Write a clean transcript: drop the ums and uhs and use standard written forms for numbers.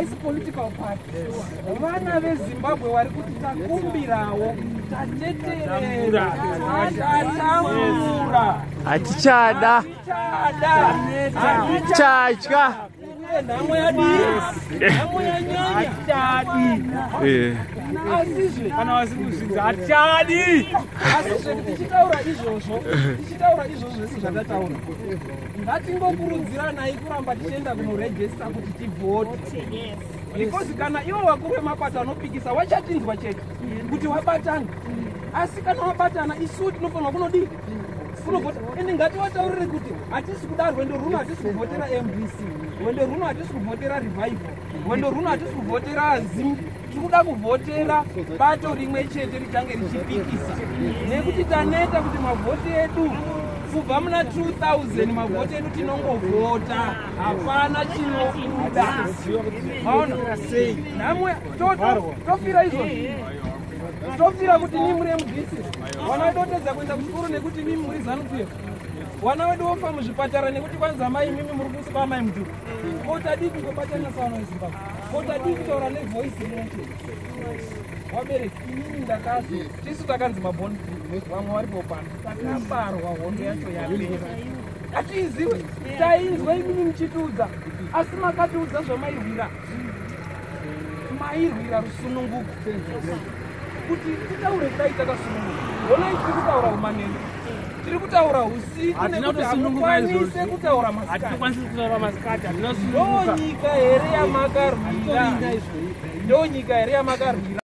political party. Vana veZimbabwe vari kuti takumbirawo, tateterera, tataura. Hatichada. Hatichadya. Nhamo yanyanya. Asizve kana vasikuzvidza hatichadi. Asizve kuti tichitaura izvozvo zvese zvatataura. Ngatingokurudziranai kuramba tichienda kunorejista kuti tivhote. Because kana ivo vakuru vemakwata vanopikisa vachatinzwa chete kuti wabatana. Asi kana wabatana isu tinofanira kunodii? Ende ngativataurire kuti hatisi kudaro rwendo runo hatisi kuvhotera MDC, rwendo runo hatisi kuvhotera Revival, rwendo runo hatisi kuvhotera Zim, tiri kuda kuvhotera bato rimwe chete richange richipikisa. Nekuti taneta kuti mavhoti edu kubva muna 2000 mavhoti edu tinongovhota, hapana chinobuda. Maona sei? Namwe tofira izvozvo. Tofira kuti ni muri MDC. Wana wedu otedza kuenda kuchikoro nekuti mimi muri ZANU-PF. Wana wedu ofa muzvipatara nekuti kwanza mai mimi muri kusipa mai mtu. Kotadii kungobatana sawana weZimbabwe. Kotadii kutaura nevoice rinoti. Wabereki inini ndakazi tisu takanzi mabond vamwe varipo pano. Takabarwa hondo yacho yapera. Atiziwe tainzwa imini muchitiudza asi makatiudza zvamairwira. Mairwira rusununguko. Kuti titaure kudai takasununguka. Honai tiri kutaura umanene. Tiri kutaura usiku nekuti hamukwanise kutaura masikati. Hatikwanisi kutaura masikati. Ndonyika here yamakarwira.